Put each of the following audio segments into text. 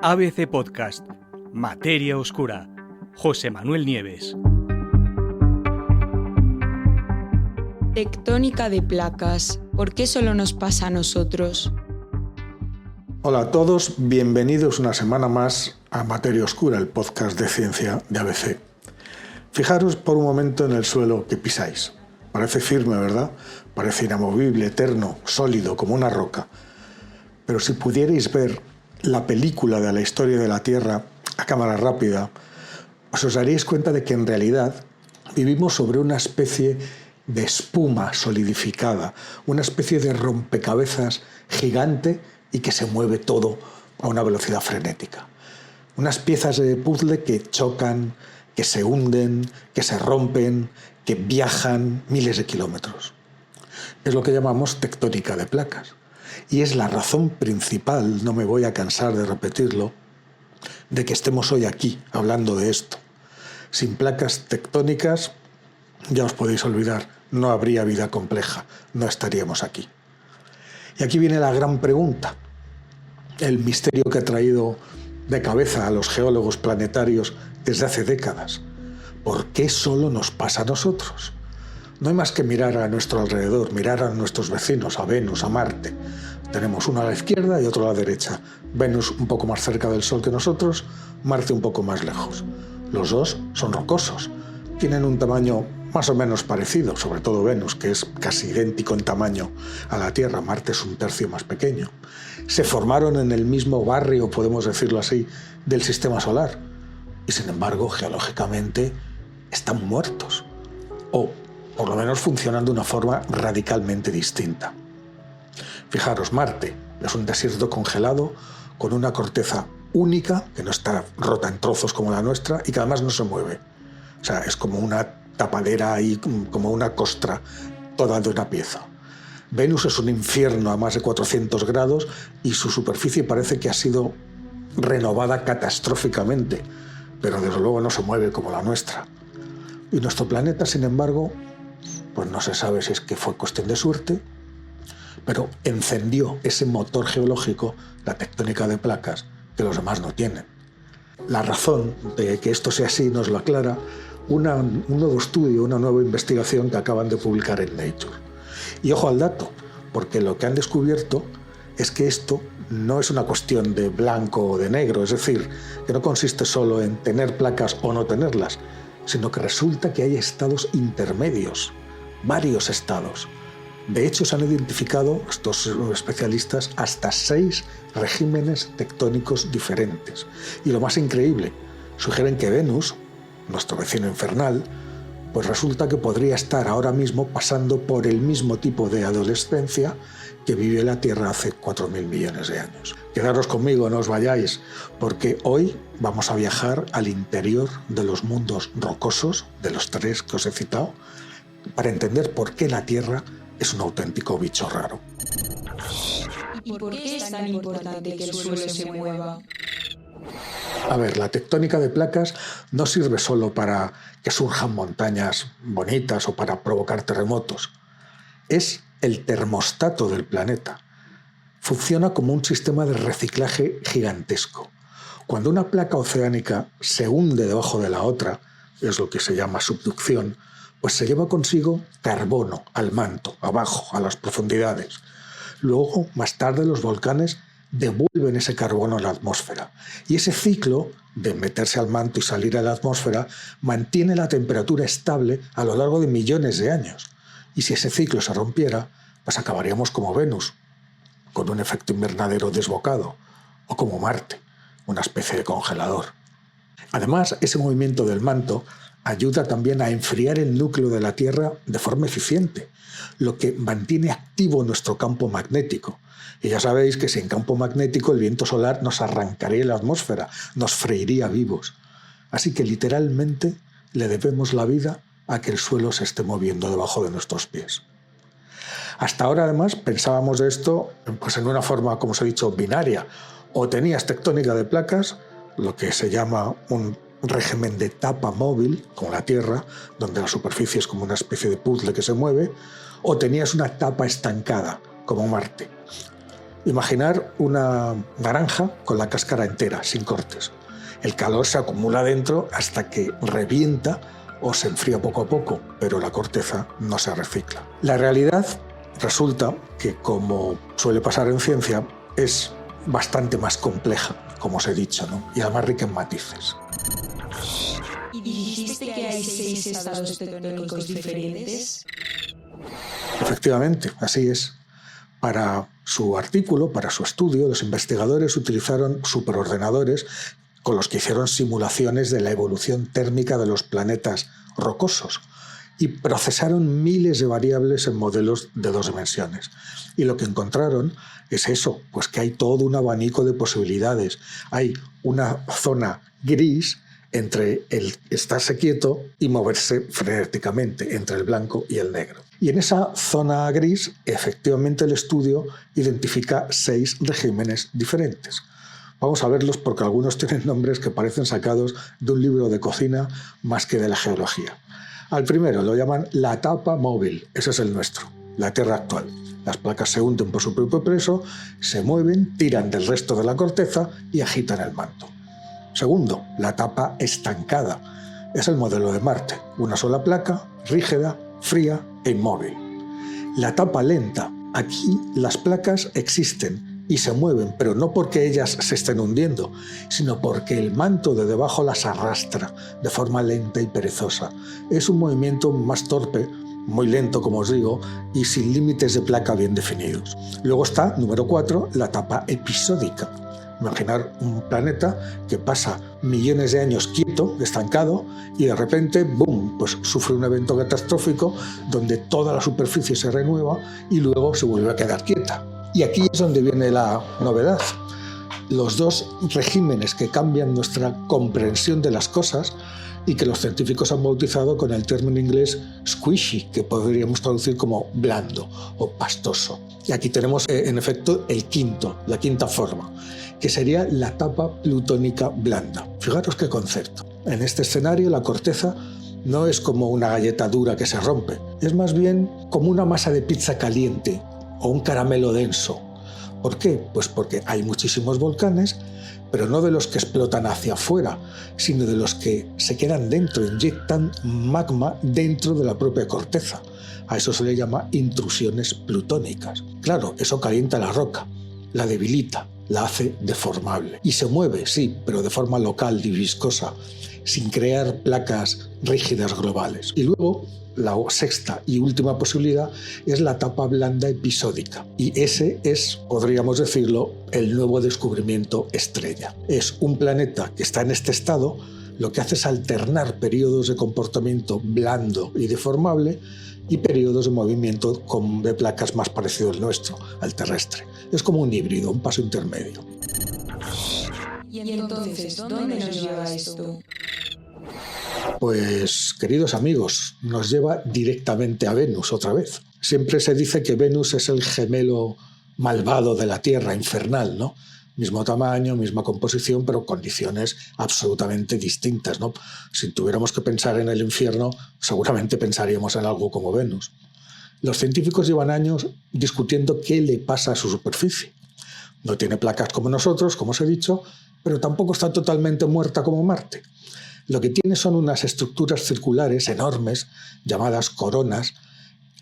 ABC Podcast, Materia Oscura, José Manuel Nieves. Tectónica de placas. ¿Por qué solo nos pasa a nosotros? Hola a todos, bienvenidos una semana más a Materia Oscura, el podcast de ciencia de ABC. Fijaros por un momento en el suelo que pisáis. Parece firme, ¿verdad? Parece inamovible, eterno, sólido, como una roca. Pero si pudierais ver la película de la historia de la Tierra a cámara rápida, os daríais cuenta de que en realidad vivimos sobre una especie de espuma solidificada, una especie de rompecabezas gigante y que se mueve todo a una velocidad frenética. Unas piezas de puzzle que chocan, que se hunden, que se rompen, que viajan miles de kilómetros. Es lo que llamamos tectónica de placas. Y es la razón principal, no me voy a cansar de repetirlo, de que estemos hoy aquí hablando de esto. Sin placas tectónicas, ya os podéis olvidar, no habría vida compleja, no estaríamos aquí. Y aquí viene la gran pregunta, el misterio que ha traído de cabeza a los geólogos planetarios desde hace décadas. ¿Por qué solo nos pasa a nosotros? No hay más que mirar a nuestro alrededor, mirar a nuestros vecinos, a Venus, a Marte. Tenemos uno a la izquierda y otro a la derecha. Venus un poco más cerca del Sol que nosotros, Marte un poco más lejos. Los dos son rocosos, tienen un tamaño más o menos parecido, sobre todo Venus, que es casi idéntico en tamaño a la Tierra. Marte es un tercio más pequeño. Se formaron en el mismo barrio, podemos decirlo así, del Sistema Solar. Y sin embargo, geológicamente, están muertos. O por lo menos funcionan de una forma radicalmente distinta. Fijaros, Marte es un desierto congelado con una corteza única, que no está rota en trozos como la nuestra y que además no se mueve. O sea, es como una tapadera ahí, como una costra, toda de una pieza. Venus es un infierno a más de 400 grados y su superficie parece que ha sido renovada catastróficamente, pero desde luego no se mueve como la nuestra. Y nuestro planeta, sin embargo, pues no se sabe si es que fue cuestión de suerte, pero encendió ese motor geológico, la tectónica de placas, que los demás no tienen. La razón de que esto sea así nos lo aclara un nuevo estudio, una nueva investigación que acaban de publicar en Nature. Y ojo al dato, porque lo que han descubierto es que esto no es una cuestión de blanco o de negro, es decir, que no consiste solo en tener placas o no tenerlas, sino que resulta que hay estados intermedios, varios estados. De hecho, se han identificado, estos especialistas, hasta 6 regímenes tectónicos diferentes. Y lo más increíble, sugieren que Venus, nuestro vecino infernal, pues resulta que podría estar ahora mismo pasando por el mismo tipo de adolescencia que vivió la Tierra hace 4.000 millones de años. Quedaros conmigo, no os vayáis, porque hoy vamos a viajar al interior de los mundos rocosos, de los 3 que os he citado, para entender por qué la Tierra es un auténtico bicho raro. ¿Y por qué es tan importante que el suelo se mueva? A ver, la tectónica de placas no sirve solo para que surjan montañas bonitas o para provocar terremotos. Es el termostato del planeta. Funciona como un sistema de reciclaje gigantesco. Cuando una placa oceánica se hunde debajo de la otra, es lo que se llama subducción, pues se lleva consigo carbono al manto, abajo, a las profundidades. Luego, más tarde, los volcanes devuelven ese carbono a la atmósfera. Y ese ciclo de meterse al manto y salir a la atmósfera mantiene la temperatura estable a lo largo de millones de años. Y si ese ciclo se rompiera, pues acabaríamos como Venus, con un efecto invernadero desbocado, o como Marte, una especie de congelador. Además, ese movimiento del manto ayuda también a enfriar el núcleo de la Tierra de forma eficiente, lo que mantiene activo nuestro campo magnético. Y ya sabéis que sin campo magnético el viento solar nos arrancaría la atmósfera, nos freiría vivos. Así que literalmente le debemos la vida a que el suelo se esté moviendo debajo de nuestros pies. Hasta ahora, además, pensábamos de esto pues en una forma, como os he dicho, binaria. O tenías tectónica de placas, lo que se llama un régimen de tapa móvil, como la Tierra, donde la superficie es como una especie de puzzle que se mueve, o tenías una tapa estancada, como Marte. Imaginar una naranja con la cáscara entera, sin cortes. El calor se acumula dentro hasta que revienta o se enfría poco a poco, pero la corteza no se recicla. La realidad resulta que, como suele pasar en ciencia, es bastante más compleja, como os he dicho, ¿no? Y además rica en matices. ¿Y dijiste que hay 6 estados tectónicos diferentes? Efectivamente, así es. Para su artículo, para su estudio, los investigadores utilizaron superordenadores con los que hicieron simulaciones de la evolución térmica de los planetas rocosos y procesaron miles de variables en modelos de 2 dimensiones. Y lo que encontraron es eso, pues que hay todo un abanico de posibilidades. Hay una zona gris entre el estarse quieto y moverse frenéticamente, entre el blanco y el negro. Y en esa zona gris, efectivamente, el estudio identifica 6 regímenes diferentes. Vamos a verlos porque algunos tienen nombres que parecen sacados de un libro de cocina más que de la geología. Al primero lo llaman la etapa móvil, ese es el nuestro, la Tierra actual. Las placas se hunden por su propio peso, se mueven, tiran del resto de la corteza y agitan el manto. Segundo, la etapa estancada. Es el modelo de Marte, una sola placa, rígida, fría e inmóvil. La etapa lenta. Aquí las placas existen y se mueven, pero no porque ellas se estén hundiendo, sino porque el manto de debajo las arrastra de forma lenta y perezosa. Es un movimiento más torpe, muy lento, como os digo, y sin límites de placa bien definidos. Luego está, número 4, la etapa episódica. Imaginar un planeta que pasa millones de años quieto, estancado, y de repente, ¡boom!, pues sufre un evento catastrófico donde toda la superficie se renueva y luego se vuelve a quedar quieta. Y aquí es donde viene la novedad. Los 2 regímenes que cambian nuestra comprensión de las cosas y que los científicos han bautizado con el término inglés squishy, que podríamos traducir como blando o pastoso. Y aquí tenemos, en efecto, la quinta forma, que sería la etapa plutónica blanda. Fijaros qué concepto. En este escenario, la corteza no es como una galleta dura que se rompe, es más bien como una masa de pizza caliente o un caramelo denso. ¿Por qué? Pues porque hay muchísimos volcanes, pero no de los que explotan hacia afuera, sino de los que se quedan dentro, inyectan magma dentro de la propia corteza. A eso se le llama intrusiones plutónicas. Claro, eso calienta la roca, la debilita, la hace deformable. Y se mueve, sí, pero de forma local y viscosa, sin crear placas rígidas globales. Y luego, la 6ª y última posibilidad es la etapa blanda episódica. Y ese es, podríamos decirlo, el nuevo descubrimiento estrella. Es un planeta que está en este estado, lo que hace es alternar periodos de comportamiento blando y deformable y periodos de movimiento de placas más parecido al nuestro, al terrestre. Es como un híbrido, un paso intermedio. ¿Y entonces dónde nos lleva esto? Pues, queridos amigos, nos lleva directamente a Venus otra vez. Siempre se dice que Venus es el gemelo malvado de la Tierra, infernal, ¿no? Mismo tamaño, misma composición, pero condiciones absolutamente distintas, ¿no? Si tuviéramos que pensar en el infierno, seguramente pensaríamos en algo como Venus. Los científicos llevan años discutiendo qué le pasa a su superficie. No tiene placas como nosotros, como os he dicho, pero tampoco está totalmente muerta como Marte. Lo que tiene son unas estructuras circulares enormes, llamadas coronas,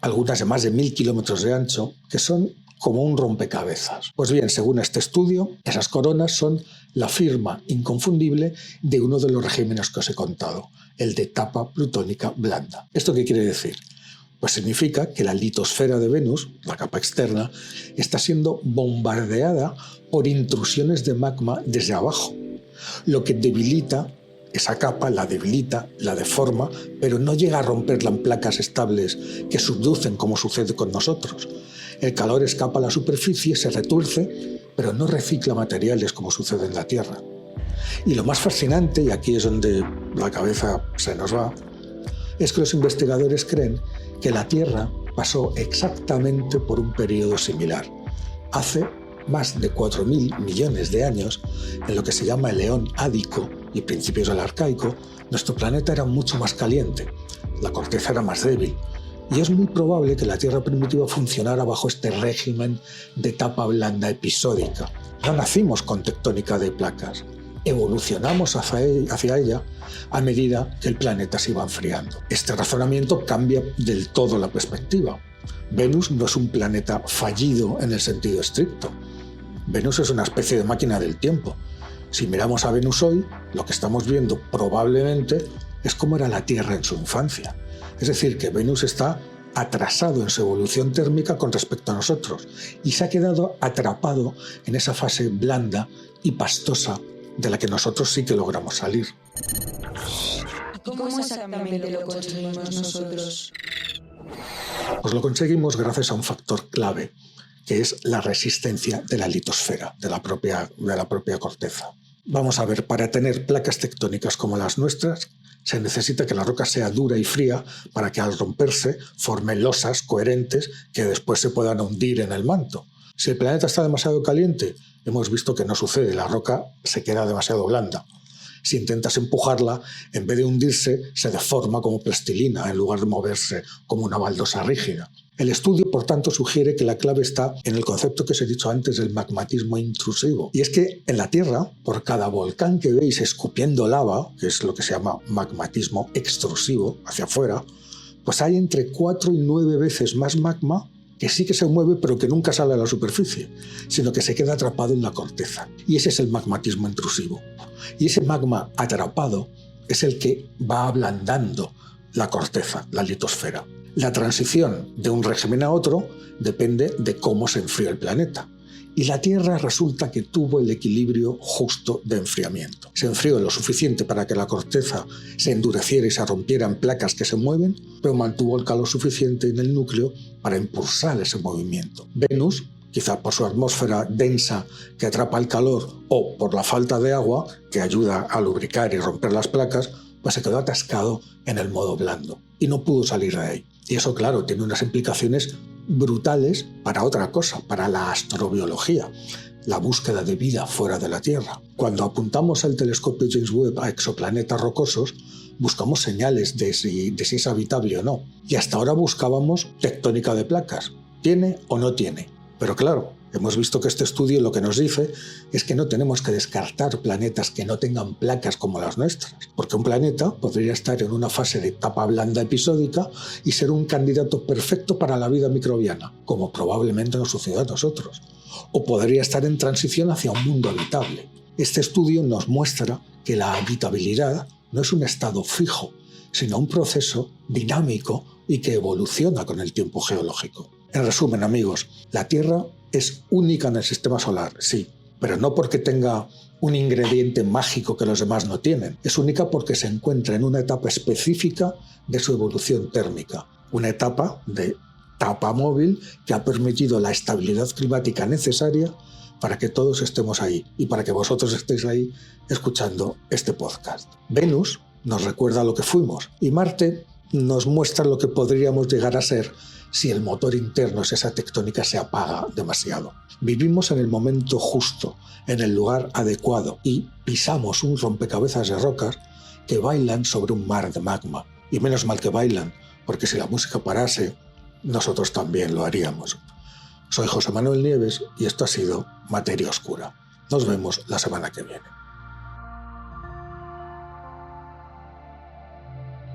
algunas de más de 1000 kilómetros de ancho, que son como un rompecabezas. Pues bien, según este estudio, esas coronas son la firma inconfundible de uno de los regímenes que os he contado, el de etapa plutónica blanda. ¿Esto qué quiere decir? Pues significa que la litosfera de Venus, la capa externa, está siendo bombardeada por intrusiones de magma desde abajo, lo que debilita esa capa, la debilita, la deforma, pero no llega a romperla en placas estables que subducen como sucede con nosotros. El calor escapa a la superficie, se retuerce, pero no recicla materiales como sucede en la Tierra. Y lo más fascinante, y aquí es donde la cabeza se nos va, es que los investigadores creen que la Tierra pasó exactamente por un periodo similar. Hace más de 4.000 millones de años, en lo que se llama el Eón Ádico y principios del Arcaico, nuestro planeta era mucho más caliente, la corteza era más débil, Y es muy probable que la Tierra primitiva funcionara bajo este régimen de etapa blanda episódica. No nacimos con tectónica de placas, evolucionamos hacia ella a medida que el planeta se iba enfriando. Este razonamiento cambia del todo la perspectiva. Venus no es un planeta fallido en el sentido estricto. Venus es una especie de máquina del tiempo. Si miramos a Venus hoy, lo que estamos viendo probablemente es cómo era la Tierra en su infancia. Es decir, que Venus está atrasado en su evolución térmica con respecto a nosotros y se ha quedado atrapado en esa fase blanda y pastosa de la que nosotros sí que logramos salir. ¿Y cómo exactamente lo conseguimos nosotros? Pues lo conseguimos gracias a un factor clave, que es la resistencia de la litosfera, de la propia corteza. Vamos a ver, para tener placas tectónicas como las nuestras, se necesita que la roca sea dura y fría para que al romperse forme losas coherentes que después se puedan hundir en el manto. Si el planeta está demasiado caliente, hemos visto que no sucede, la roca se queda demasiado blanda. Si intentas empujarla, en vez de hundirse, se deforma como plastilina en lugar de moverse como una baldosa rígida. El estudio, por tanto, sugiere que la clave está en el concepto que os he dicho antes del magmatismo intrusivo. Y es que en la Tierra, por cada volcán que veis escupiendo lava, que es lo que se llama magmatismo extrusivo, hacia afuera, pues hay entre 4 y 9 veces más magma que sí que se mueve pero que nunca sale a la superficie, sino que se queda atrapado en la corteza. Y ese es el magmatismo intrusivo. Y ese magma atrapado es el que va ablandando la corteza, la litosfera. La transición de un régimen a otro depende de cómo se enfrió el planeta. Y la Tierra resulta que tuvo el equilibrio justo de enfriamiento. Se enfrió lo suficiente para que la corteza se endureciera y se rompiera en placas que se mueven, pero mantuvo el calor suficiente en el núcleo para impulsar ese movimiento. Venus, quizá por su atmósfera densa que atrapa el calor o por la falta de agua que ayuda a lubricar y romper las placas, pues se quedó atascado en el modo blando y no pudo salir de ahí. Y eso, claro, tiene unas implicaciones brutales para otra cosa, para la astrobiología, la búsqueda de vida fuera de la Tierra. Cuando apuntamos el telescopio James Webb a exoplanetas rocosos, buscamos señales de si es habitable o no. Y hasta ahora buscábamos tectónica de placas. ¿Tiene o no tiene? Pero claro, hemos visto que este estudio lo que nos dice es que no tenemos que descartar planetas que no tengan placas como las nuestras, porque un planeta podría estar en una fase de etapa blanda episódica y ser un candidato perfecto para la vida microbiana, como probablemente nos suceda a nosotros, o podría estar en transición hacia un mundo habitable. Este estudio nos muestra que la habitabilidad no es un estado fijo, sino un proceso dinámico y que evoluciona con el tiempo geológico. En resumen, amigos, la Tierra es única en el sistema solar, sí, pero no porque tenga un ingrediente mágico que los demás no tienen. Es única porque se encuentra en una etapa específica de su evolución térmica, una etapa de tapa móvil que ha permitido la estabilidad climática necesaria para que todos estemos ahí y para que vosotros estéis ahí escuchando este podcast. Venus nos recuerda lo que fuimos y Marte nos muestra lo que podríamos llegar a ser si el motor interno, si esa tectónica se apaga demasiado. Vivimos en el momento justo, en el lugar adecuado y pisamos un rompecabezas de rocas que bailan sobre un mar de magma. Y menos mal que bailan, porque si la música parase, nosotros también lo haríamos. Soy José Manuel Nieves y esto ha sido Materia Oscura. Nos vemos la semana que viene.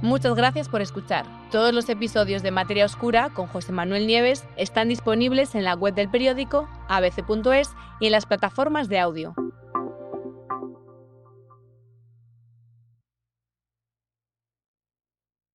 Muchas gracias por escuchar. Todos los episodios de Materia Oscura con José Manuel Nieves están disponibles en la web del periódico, abc.es y en las plataformas de audio.